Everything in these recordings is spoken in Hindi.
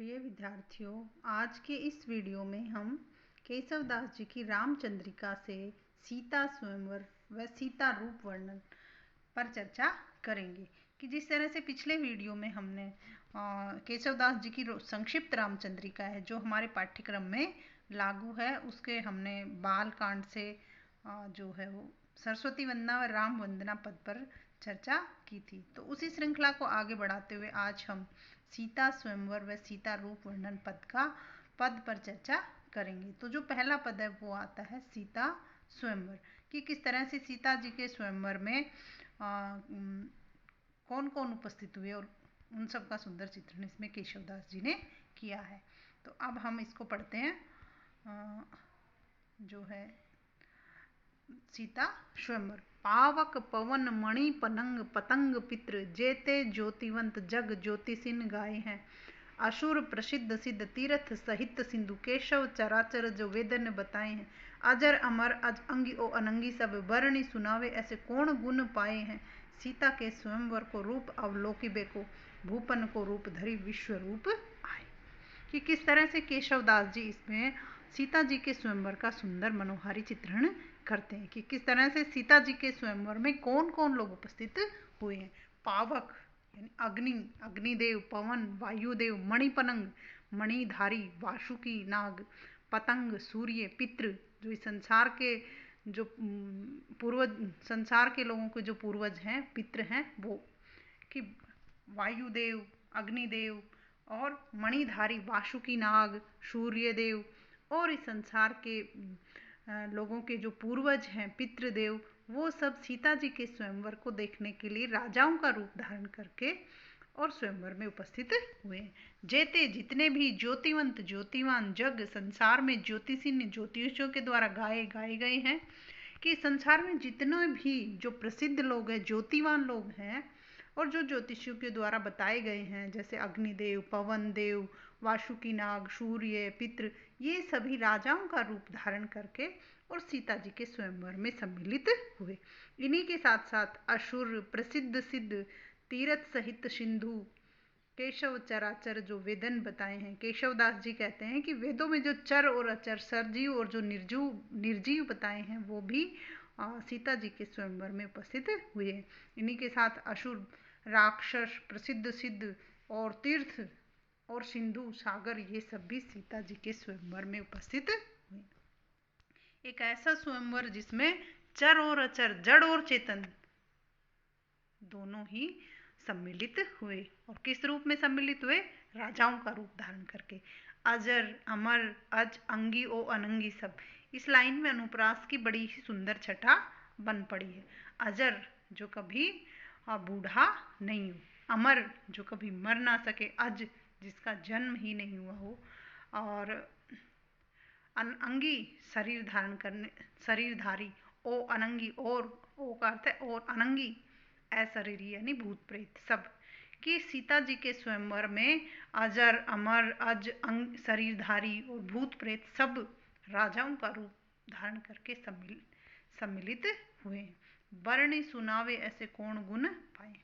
प्रिय विद्यार्थियों, आज के इस वीडियो में हम केशवदास जी की रामचंद्रिका से सीता स्वयंवर व सीता रूप वर्णन पर चर्चा करेंगे कि जिस तरह से पिछले वीडियो में हमने केशवदास जी की संक्षिप्त रामचंद्रिका है जो हमारे पाठ्यक्रम में लागू है, उसके हमने बाल कांड से जो है वो सरस्वती वंदना और राम वंदना पद पर चर्चा की थी। तो उसी श्रृंखला को आगे बढ़ाते हुए आज हम सीता स्वयंवर व सीता रूप वर्णन पद पर चर्चा करेंगे। तो जो पहला पद है वो आता है सीता स्वयंवर, कि किस तरह से सीता जी के स्वयंवर में कौन कौन उपस्थित हुए और उन सब का सुंदर चित्रण इसमें केशवदास जी ने किया है। तो अब हम इसको पढ़ते हैं। जो है सीता स्वयंवर। पावक पवन मणि पनंग पतंग पित्र जेते ज्योतिवंत जग ज्योतिषिन गाये हैं। असुर प्रसिद्ध सिद्ध तीर्थ सहित सिंधु केशव चराचर जो वेदन बताए हैं। अजर अमर अज अंगी ओ अनंगी सब वर्णि सुनावे ऐसे कौन गुण पाए हैं। सीता के स्वयंवर को रूप अवलोकिबे को भूपन को रूप धरी विश्व रूप आए। कि किस तरह से केशवदास जी इसमें सीता जी के स्वयंवर का सुंदर मनोहारी चित्रण करते हैं कि किस तरह से सीता जी के स्वयंवर में कौन कौन लोग उपस्थित हुए हैं। पावक यानी अग्नि, अग्निदेव, पवन, वायुदेव, मणिपनंग, मणिधारी, वासुकी नाग, पतंग, सूर्य, पितृ जो इस संसार के जो पूर्वज, संसार के लोगों के जो पूर्वज हैं, पितृ हैं, वो कि वायुदेव, अग्निदेव और मणिधारी वासुकी नाग, सूर्यदेव और इस संसार के लोगों के जो पूर्वज हैं, पितृदेव, वो सब सीता जी के स्वयंवर को देखने के लिए राजाओं का रूप धारण करके और स्वयंवर में उपस्थित हुए। जेते जितने भी ज्योतिवंत ज्योतिवान जग संसार में ज्योतिषी ज्योतिषियों के द्वारा गाए गए हैं, कि संसार में जितने भी जो प्रसिद्ध लोग हैं, ज्योतिवान लोग हैं और जो ज्योतिषियों के द्वारा बताए गए हैं, जैसे अग्निदेव, पवन देव, वासुकी नाग, सूर्य, पितृ, ये सभी राजाओं का रूप धारण करके और सीता जी के स्वयंवर में सम्मिलित हुए। इन्हीं के साथ साथ असुर प्रसिद्ध सिद्ध तीर्थ सहित सिंधु केशव चराचर जो वेदन बताए हैं। केशवदास जी कहते हैं कि वेदों में जो चर और अचर, सरजीव और जो निर्जीव बताए हैं, वो भी सीता जी के स्वयंवर में उपस्थित हुए। इन्हीं के साथ असुर, राक्षस, प्रसिद्ध सिद्ध और तीर्थ और सिंधु सागर, ये सब भी सीता जी के स्वयंवर में उपस्थित हुए। एक ऐसा स्वयंवर जिसमें चर और अचर, जड़ और चेतन दोनों ही सम्मिलित हुए। और किस रूप में सम्मिलित हुए? राजाओं का रूप धारण करके। अजर अमर अज अंगी ओ अनंगी सब, इस लाइन में अनुप्रास की बड़ी ही सुंदर छटा बन पड़ी है। अजर जो कभी बूढ़ा नहीं हो, अमर जो कभी मर ना सके, अज जिसका जन्म ही नहीं हुआ हो, और अंगी शरीर धारण करने, शरीरधारी, ओ अनंगी, और ओ का अर्थ है और अनंगी अशरीरी यानी भूत प्रेत सब, कि सीता जी के स्वयंवर में अजर अमर अज अंग शरीरधारी और भूत प्रेत सब राजाओं का रूप धारण करके सम्मिलित हुए। वर्णि सुनावे ऐसे कौन गुण पाए।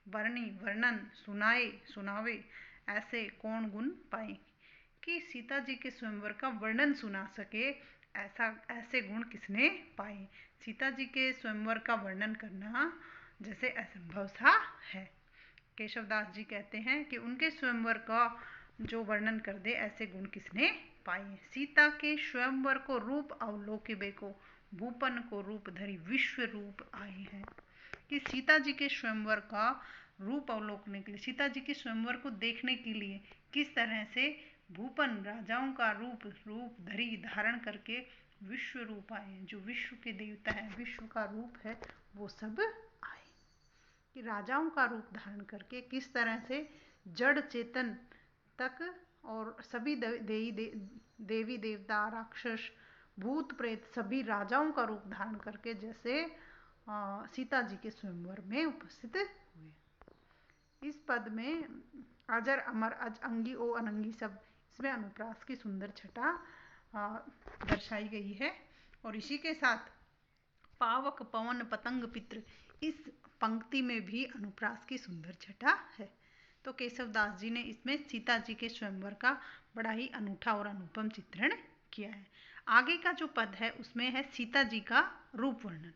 वर्णि वर्णन, सुनाए सुनावे ऐसे कौन गुण पाए, कि सीता जी के स्वयंवर का वर्णन सुना सके ऐसे गुण किसने पाए। सीता जी के स्वयंवर का वर्णन करना जैसे असंभव सा है। केशवदास जी कहते हैं कि उनके स्वयंवर का जो वर्णन कर दे ऐसे गुण किसने पाए। सीता के स्वयंवर को रूप अवलोकिबे को भूपन को रूप धरी विश्व रूप आए हैं, कि सीता जी के स्वयंवर का रूप अवलोकने के लिए, सीता जी के स्वयंवर को देखने के लिए किस तरह से भूपन राजाओं का रूप धरी धारण करके विश्व रूप आए हैं। जो विश्व के देवता हैं, विश्व का रूप है, वो सब आए, कि राजाओं का रूप धारण करके किस तरह से जड़ चेतन तक और सभी देवी देवता, राक्षस, भूत प्रेत सभी राजाओं का रूप धारण करके जैसे सीता जी के स्वयंवर में उपस्थित हुए। इस पद में अजर अमर अज अंगी ओ अनंगी सब, इसमें अनुप्रास की सुंदर छटा दर्शाई गई है। और इसी के साथ पावक पवन पतंग पितृ, इस पंक्ति में भी अनुप्रास की सुंदर छटा है। तो केशवदास जी ने इसमें सीता जी के स्वयंवर का बड़ा ही अनूठा और अनुपम चित्रण किया है। आगे का जो पद है उसमें है सीता जी का रूप वर्णन।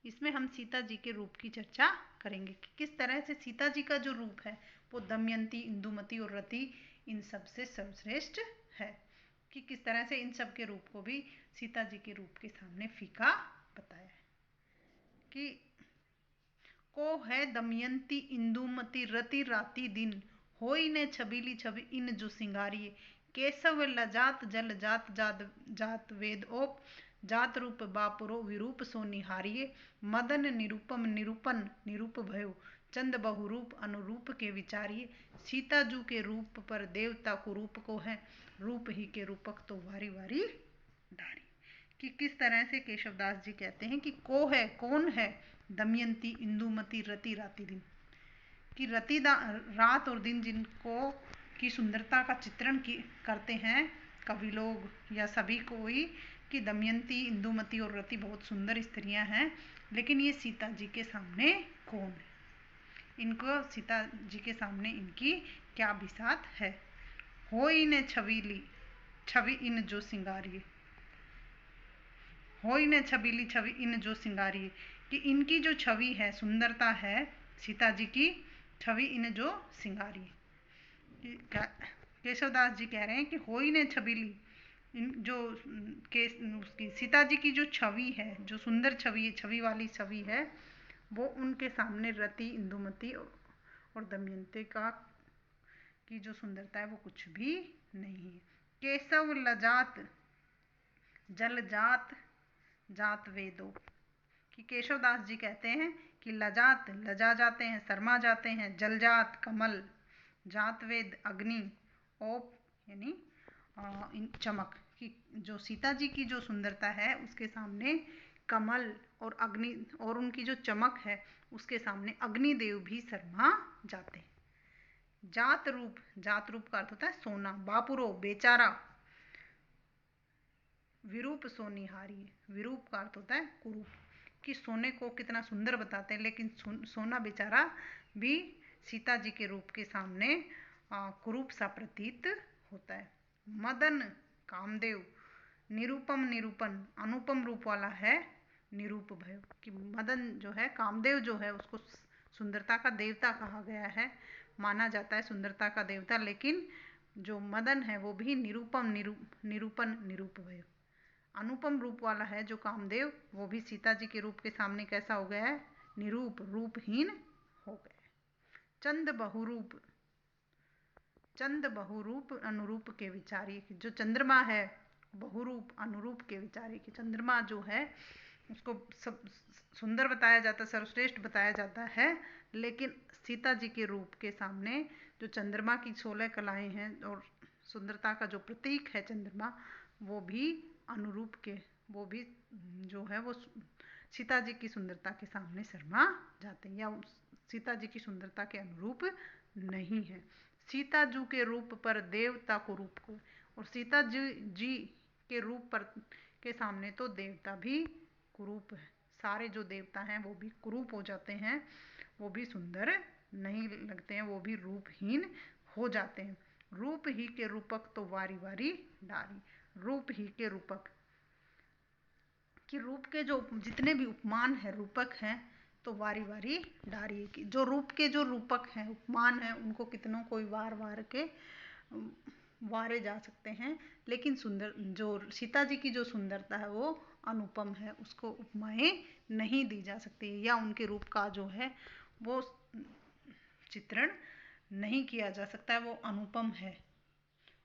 इसमें हम सीता जी के रूप की चर्चा करेंगे कि किस तरह से सीता जी का जो रूप है वो दमयंती, इंदुमती और रति इन सब से सर्वश्रेष्ठ है, कि किस तरह से इन सब के रूप को भी सीता जी के रूप के सामने फीका बताया है। कि को है दमयंती इंदुमती रति राति दिन, होई ने छबीली छवि इन जो सिंगारिये, केशव लजात जल जात जात जात वेद ओप, जात रूप बापुरो विरूप सो निहारिये, मदन निरूपम निरूपन निरूप भयो, चंद बहुरूप अनुरूप के विचारिये, सीता जू के रूप पर देवता कुरूप को है, रूप ही के रूपक तो वारी वारी डारी। कि किस तरह से केशवदास जी कहते हैं कि को है, कौन है, दमयंती, इंदुमती, रति राति दिन, कि रति रात और दिन जिनको की सुंदरता का चित्रण करते हैं कवि लोग या सभी कोई, कि दमयंती, इंदुमती और रति बहुत सुंदर स्त्रियां हैं, लेकिन ये सीता जी के सामने कौन है, इनको सीता जी के सामने इनकी क्या बिसात है। होई ने छबीली छवि इन जो सिंगारिये, होई ने छबीली छवि इन जो सिंगारिये, कि इनकी जो छवि है, सुंदरता है, सीता जी की छवि इन जो सिंगारिये। केशवदास जी कह रहे हैं कि होई ने छबीली, इन जो उसकी सीता जी की जो छवि है, जो सुंदर छवि वाली छवि है, वो उनके सामने रति, इंदुमती और दमयंती की जो सुंदरता है वो कुछ भी नहीं है। केशव लजात जल जात जात वेदो, कि केशवदास जी कहते हैं कि लजात लजा जाते हैं, शर्मा जाते हैं, जलजात कमल, जात वेद अग्नि, ओप यानी चमक, कि जो सीता जी की जो सुंदरता है उसके सामने कमल और अग्नि और उनकी जो चमक है उसके सामने अग्निदेव भी शर्मा जाते हैं। जात रूप का अर्थ होता है सोना, बापुरो बेचारा, विरूप सो निहारी, विरूप का अर्थ होता है कुरूप, कि सोने को कितना सुंदर बताते हैं, लेकिन सोना बेचारा भी सीता जी के रूप के सामने कुरूप सा प्रतीत होता है। मदन कामदेव, निरूपम निरूपन अनुपम रूप वाला है, निरूप भय, कि मदन जो है, कामदेव जो है, उसको सुंदरता का देवता कहा गया है, माना जाता है सुंदरता का देवता, लेकिन जो मदन है वो भी निरूपम निरूपन निरूप भय, अनुपम रूप वाला है जो कामदेव, वो भी सीता जी के रूप के सामने कैसा हो गया है, निरूप, रूपहीन हो गया है। चंद बहुरूप अनुरूप के विचारी, जो चंद्रमा है बहुरूप अनुरूप के विचारी, कि चंद्रमा जो है उसको सब सुंदर बताया जाता है, सर्वश्रेष्ठ बताया जाता है, लेकिन सीता जी के रूप के सामने जो चंद्रमा की 16 कलाएं हैं और सुंदरता का जो प्रतीक है चंद्रमा, वो भी अनुरूप के, वो भी जो है वो सीता जी की सुंदरता के सामने शर्मा जाते हैं, या सीता जी की सुंदरता के अनुरूप नहीं है। सीता जू के रूप पर देवता को रूप को, और सीता जी के रूप पर के सामने तो देवता भी कुरूप है, सारे जो देवता हैं वो भी कुरूप हो जाते हैं, वो भी सुंदर नहीं लगते हैं, वो भी रूपहीन हो जाते हैं। रूप ही के रूपक तो वारी वारी डारी, रूप ही के रूपक, कि रूप के जो जितने भी उपमान है, रूपक हैं, तो वारी वारी डारी, की जो रूप के जो रूपक हैं, उपमान हैं, उनको कितनों कोई वार वार के वारे जा सकते हैं, लेकिन सुंदर जो सीता जी की जो सुंदरता है वो अनुपम है, उसको उपमाएं नहीं दी जा सकती, या उनके रूप का जो है वो चित्रण नहीं किया जा सकता है, वो अनुपम है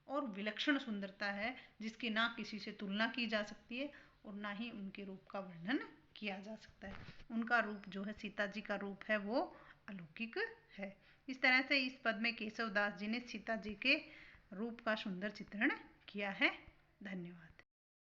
और विलक्षण सुंदरता है, जिसकी ना किसी से तुलना की जा सकती है और ना ही उनके रूप का वर्णन किया जा सकता है। उनका रूप जो है, सीता जी का रूप है, वो अलौकिक है। इस तरह से इस पद में केशवदास जी ने सीता जी के रूप का सुंदर चित्रण किया है। धन्यवाद।